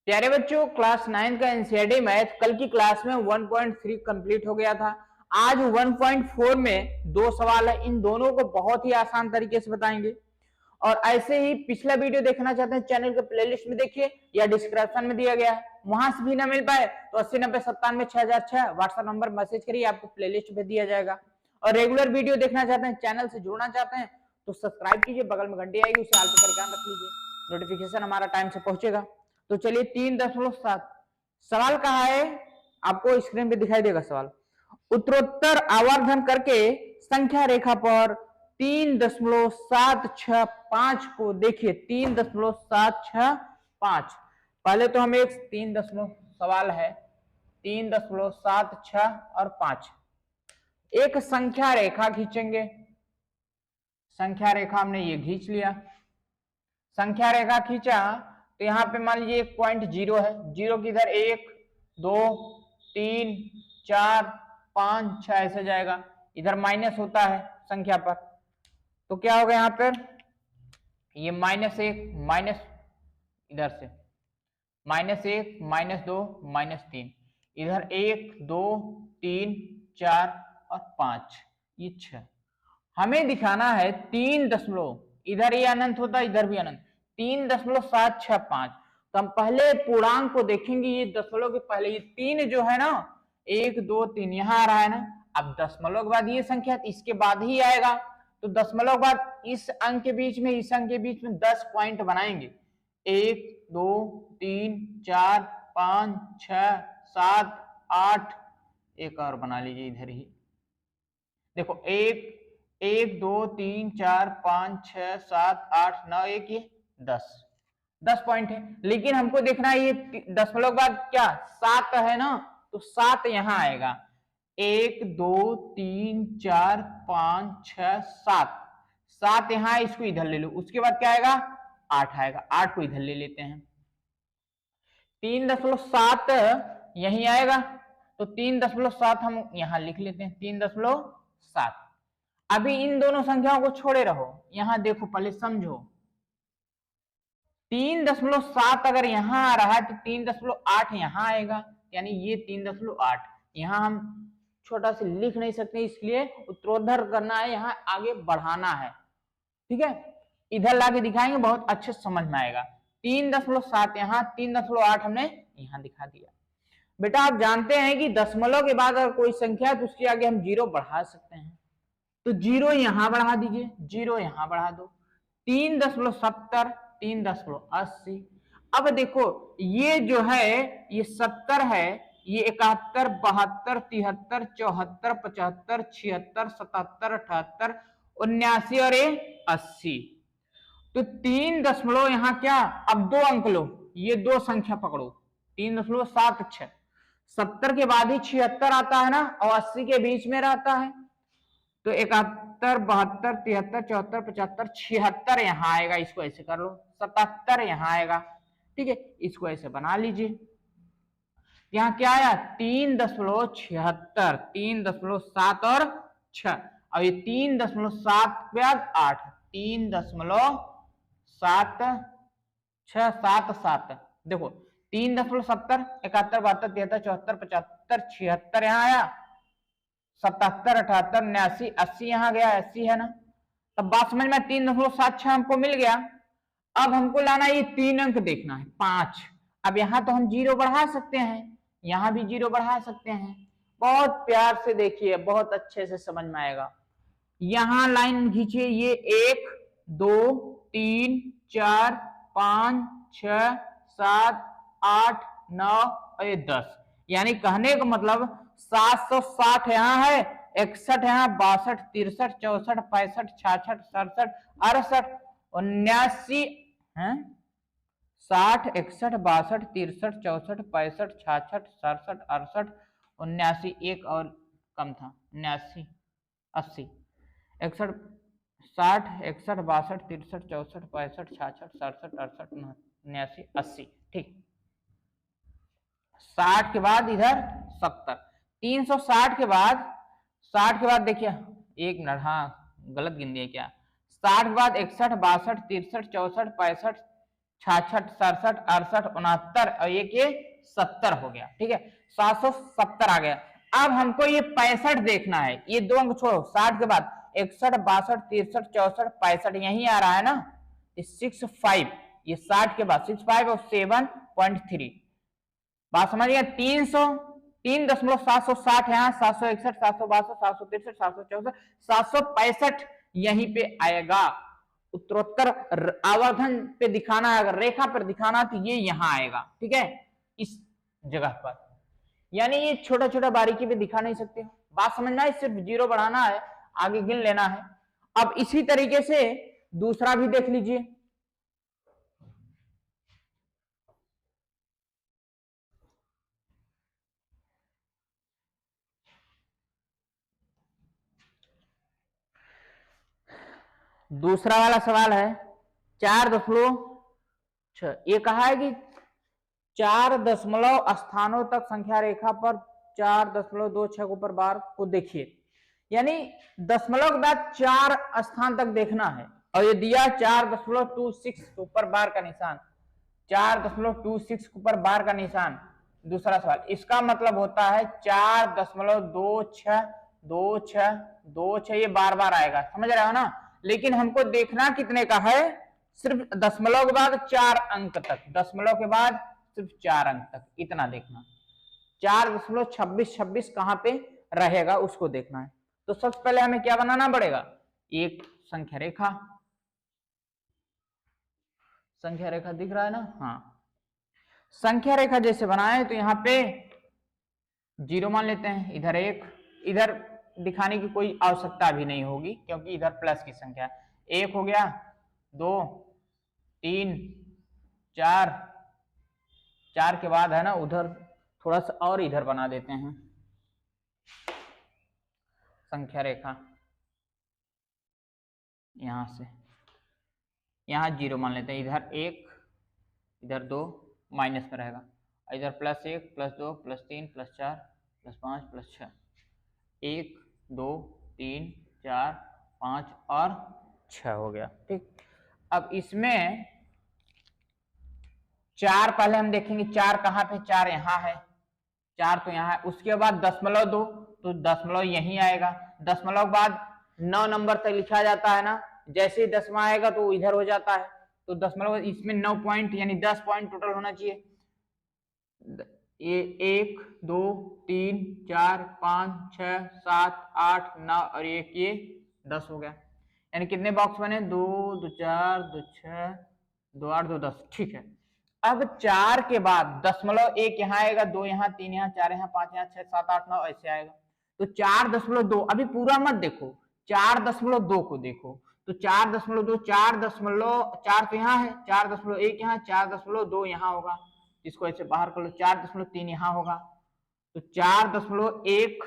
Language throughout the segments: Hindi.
प्यारे बच्चों, क्लास 9 का एनसीईआरटी मैथ कल की क्लास में 1.3 कंप्लीट हो गया था। आज 1.4 में दो सवाल है, इन दोनों को बहुत ही आसान तरीके से बताएंगे। और ऐसे ही पिछला वीडियो देखना चाहते हैं चैनल के प्लेलिस्ट में देखिए या डिस्क्रिप्शन में दिया गया है, वहां से भी ना मिल पाए तो 8090976006 व्हाट्सएप नंबर मैसेज करिए, आपको प्लेलिस्ट भेज दिया जाएगा। और रेगुलर वीडियो देखना चाहते हैं, चैनल से जुड़ना चाहते हैं तो सब्सक्राइब कीजिए, बगल में घंटी आएगी उसे ऑल पे करके रख लीजिए, नोटिफिकेशन हमारा टाइम से पहुंचेगा। तो चलिए 3.7 सवाल कहा है, आपको स्क्रीन पे दिखाई देगा सवाल। उत्तरोत्तर आवर्धन करके संख्या रेखा पर 3.765 को देखिए, 3.765। पहले तो हम एक 3 सवाल है 3.76 और 5, एक संख्या रेखा खींचेंगे। संख्या रेखा हमने ये खींच लिया, संख्या रेखा खींचा तो यहाँ पे मान लीजिए एक पॉइंट 0 है, 0 की इधर 1 2 3 4 5 6 ऐसे जाएगा, इधर माइनस होता है संख्या पर, तो क्या होगा यहाँ पर ये -1 माइनस इधर से -1 -2 -3, इधर 1 2 3 4 और 5, ये 6। हमें दिखाना है 3 दशमलव, इधर ये अनंत होता है इधर भी अनंत, 3.765। तो हम पहले पूर्णांक को देखेंगे, ये दशमलव के पहले ये 3 जो है ना 1 2 3 यहाँ आ रहा है ना, अब दशमलव के बाद ये संख्या इसके बाद ही आएगा, तो दशमलव के बाद इस अंक के बीच में इस अंक के बीच में 10 पॉइंट बनाएंगे, 1 2 3 4 5 6 7 8, एक और बना लीजिए इधर ही, देखो 1 1 2 3 4 5 6 7 8 9 1 ये 10 पॉइंट है। लेकिन हमको देखना है ये दशमलव के बाद क्या 7 है ना, तो 7 यहां आएगा, 1 2 3 4 5 6 7, 7 यहां, इसको इधर ले लो, उसके बाद क्या आएगा 8 आएगा, 8 को इधर ले लेते हैं, 3.7 यहीं आएगा, तो 3.7 हम यहां लिख लेते हैं, 3.7। अभी इन दोनों संख्याओं को छोड़े रहो, यहां देखो पहले समझो, 3.7 अगर यहां आ रहा है तो 3.8 यहां आएगा, यानी ये 3.8 यहां हम छोटा से लिख नहीं सकते, इसलिए उत्तरोत्तर करना है, यहां आगे बढ़ाना है, ठीक है। इधर लाके दिखाएंगे, बहुत अच्छे समझ में आएगा। 3.7 यहाँ, 3.8 हमने यहां दिखा दिया। बेटा आप जानते हैं कि दशमलव के बाद अगर कोई संख्या है तो उसके आगे हम 0 बढ़ा सकते हैं, तो 0 यहां बढ़ा दीजिए, 0 यहां बढ़ा दो, 3.70 3.80। अब देखो ये जो है ये 70 है, ये 71 72 73 74 75 76 77 78 79 और ये 80, तो 3 दशमलव यहाँ क्या, अब 2 अंक लो, ये 2 संख्या पकड़ो, 3.76, 70 के बाद ही 76 आता है ना, और 80 के बीच में रहता है, तो 71 72 73 74 75 76 यहाँ आएगा, इसको ऐसे कर लो, 77 यहाँ आएगा, ठीक है, इसको ऐसे बना लीजिए। यहाँ क्या आया 3.76, 3.7 और 6, और ये 3.7 के बाद 8, 3.7 देखो 3.70 71 72 73 74 75 76 यहाँ आया, 77 78 79 80 यहाँ गया, 80 है ना, तब बात समझ में 3.76 हमको मिल गया। अब हमको लाना ये 3 अंक देखना है 5, अब यहाँ तो हम 0 बढ़ा सकते हैं, यहाँ भी 0 बढ़ा सकते हैं, बहुत प्यार से देखिए, बहुत अच्छे से समझ में आएगा। यहां लाइन खींचिए, ये 1 2 3 4 5 6 7 8 9 और ये 10, यानी कहने का मतलब 760 यहाँ है, 61 यहाँ, 62 63 64 65 66 67 68 79 है, 60 61 62 63 64 65 66 67 68 79, एक और कम था 79 80 61 60 61 62 63 64 65 66 67 68 79 80, ठीक। 60 के बाद इधर 70, 360 के बाद, 60 के बाद देखिए एक मिनट, हाँ गलत गिन दिया क्या, 60 के बाद 61 62 63 64 65 66, 67, 68, 69 और ये 70 हो गया। ठीक है, 770 आ गया। अब हमको ये 65 देखना है, ये दो अंक छोड़ो, 60 के बाद 61, 62, 63, 64, 65 यही आ रहा है ना, 65, ये 60 के बाद 65 और 7.3, बात समझ गया। 300, 3.760 यहाँ, 761, 762, 763, 764, 765 यहीं पे आएगा। उत्तरोत्तर आवर्धन पे दिखाना है, अगर रेखा पर दिखाना तो ये यहां आएगा। ठीक है, इस जगह पर, यानी ये छोटा छोटा बारीकी पे दिखा नहीं सकते, बात समझना है, सिर्फ जीरो बढ़ाना है, आगे गिन लेना है। अब इसी तरीके से दूसरा भी देख लीजिए। दूसरा वाला सवाल है 4.6, ये कहा है कि 4 दशमलव स्थानों तक संख्या रेखा पर 4.26 ऊपर बार को देखिए, यानी दशमलव के बाद 4 स्थान तक देखना है, और ये दिया 4.26 ऊपर बार का निशान, 4.26 ऊपर बार का निशान। दूसरा सवाल, इसका मतलब होता है 4.2626 ये बार बार आएगा, समझ रहे हो ना। लेकिन हमको देखना कितने का है, सिर्फ दशमलव के बाद 4 अंक तक, दशमलव के बाद सिर्फ 4 अंक तक, इतना देखना। 4.2626 कहां पे रहेगा उसको देखना है। तो सबसे पहले हमें क्या बनाना पड़ेगा, एक संख्या रेखा, संख्या रेखा दिख रहा है ना, हाँ, संख्या रेखा जैसे बनाए तो यहाँ पे 0 मान लेते हैं, इधर 1, इधर दिखाने की कोई आवश्यकता भी नहीं होगी क्योंकि इधर प्लस की संख्या, 1 हो गया, 2, 3, 4 के बाद है ना उधर थोड़ा सा और इधर बना देते हैं संख्या रेखा, यहां से यहां 0 मान लेते हैं, इधर 1, इधर 2 माइनस में रहेगा, इधर +1, +2, +3, +4, +5, +6, 1, 2, 3, 4, 5 और 6 हो गया। ठीक, अब इसमें 4 पहले हम देखेंगे, 4 कहां पे, 4 यहां है, 4 तो यहां है, उसके बाद 0.2 तो दशमलव यहीं आएगा, दशमलव बाद 9 नंबर तक लिखा जाता है ना, जैसे ही 10वां आएगा तो इधर हो जाता है, तो दशमलव इसमें 9 पॉइंट यानी 10 पॉइंट टोटल होना चाहिए। ये 1, 2, 3, 4, 5, 6, 7, 8, 9 और एक ये 10 हो गया, यानी कितने बॉक्स बने, 2, 2, 4, 2, 6, 2, 8, 2, 10। ठीक है, अब 4 के बाद 0.1 यहाँ आएगा, 2 यहाँ, 3 यहाँ, 4 यहाँ, 5 यहाँ, 6, 7, 8, 9 ऐसे आएगा, तो 4.2, अभी पूरा मत देखो, 4.2 को देखो, तो 4.2, 4 तो यहाँ है, 4.1 यहाँ, 4.2 यहाँ होगा, इसको ऐसे बाहर कर लो, 4.3 यहाँ होगा, तो 4.1,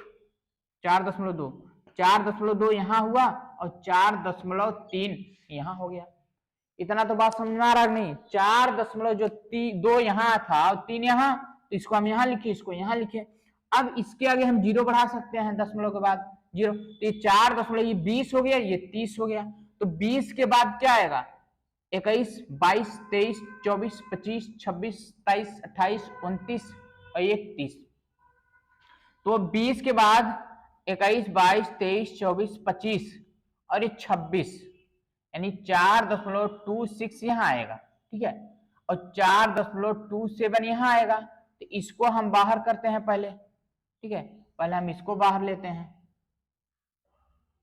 4.2, 4.2 यहाँ हुआ और 4.3 यहाँ हो गया। इतना तो बात समझ में आ रहा नहीं, 4.2 यहाँ था और 3 यहाँ, तो इसको हम यहाँ लिखे, इसको यहाँ लिखे। अब इसके आगे हम 0 बढ़ा सकते हैं, दशमलव के बाद 0, तो ये 4.20 हो गया, ये 30 हो गया, तो 20 के बाद क्या आएगा, 21, 22, 23, 24, 25, 26, 27, 28, 29 और 30, तो 20 के बाद 21, 22, 23, 24, 25 और ये 26, यानी 4.26 यहाँ आएगा। ठीक है, और 4.27 यहाँ आएगा, तो इसको हम बाहर करते हैं पहले। ठीक है, पहले हम इसको बाहर लेते हैं,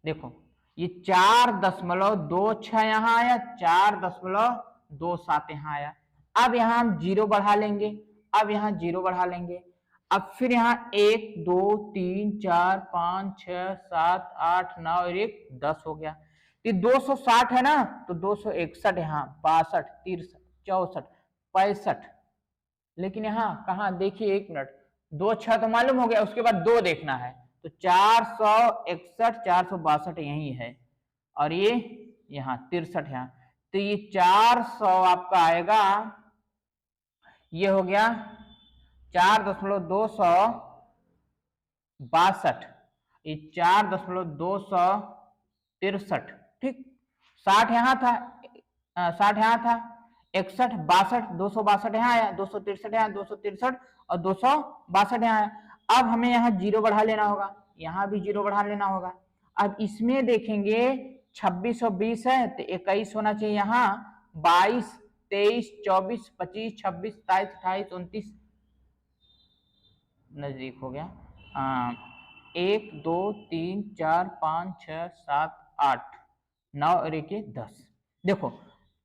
देखो ये 4.26 यहाँ आया, 4.27 यहाँ आया, अब यहाँ हम 0 बढ़ा लेंगे, अब यहाँ 0 बढ़ा लेंगे, अब फिर यहाँ 1, 2, 3, 4, 5, 6, 7, 8, 9 और 1 10 हो गया, ये 260 है ना, तो 261 यहाँ, 62, 63, 64, 65, लेकिन यहाँ कहाँ देखिए, 1 मिनट, 2 6 तो मालूम हो गया, उसके बाद 2 देखना है, तो 461, 462 यही है, और ये यहाँ 63 यहाँ, तो ये 400 आपका आएगा, ये हो गया 4.262, ये 4.263। ठीक, 60 यहाँ था, 60 यहाँ था, 61, 62, 262 यहाँ आया, 263 यहाँ, 263 और 262 यहाँ आया। अब हमें यहाँ जीरो बढ़ा लेना होगा, यहाँ भी जीरो बढ़ा लेना होगा। अब इसमें देखेंगे 26 और 20 है तो 21 होना चाहिए यहाँ, 22, 23, 24, 25, 26, 27, 28, 29 नजदीक हो गया। 1, 2, 3, 4, 5, 6, 7, 8, 9 और 1, 10। देखो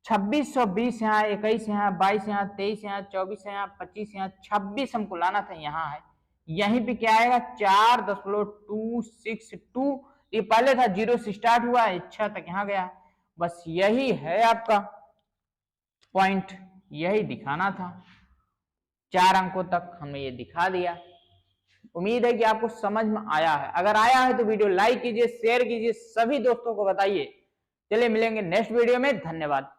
26 और 20 यहाँ, 21 यहाँ, 22 यहाँ, 23 यहाँ, 24 यहाँ, 25 यहाँ, 26 हमको लाना था, यहाँ है। यहीं पे क्या आएगा 4.262। ये पहले था, जीरो से स्टार्ट हुआ है, 6 तक यहाँ गया। बस यही है आपका पॉइंट, यही दिखाना था। 4 अंकों तक हमने ये दिखा दिया। उम्मीद है कि आपको समझ में आया है। अगर आया है तो वीडियो लाइक कीजिए, शेयर कीजिए, सभी दोस्तों को बताइए। चलिए मिलेंगे नेक्स्ट वीडियो में, धन्यवाद।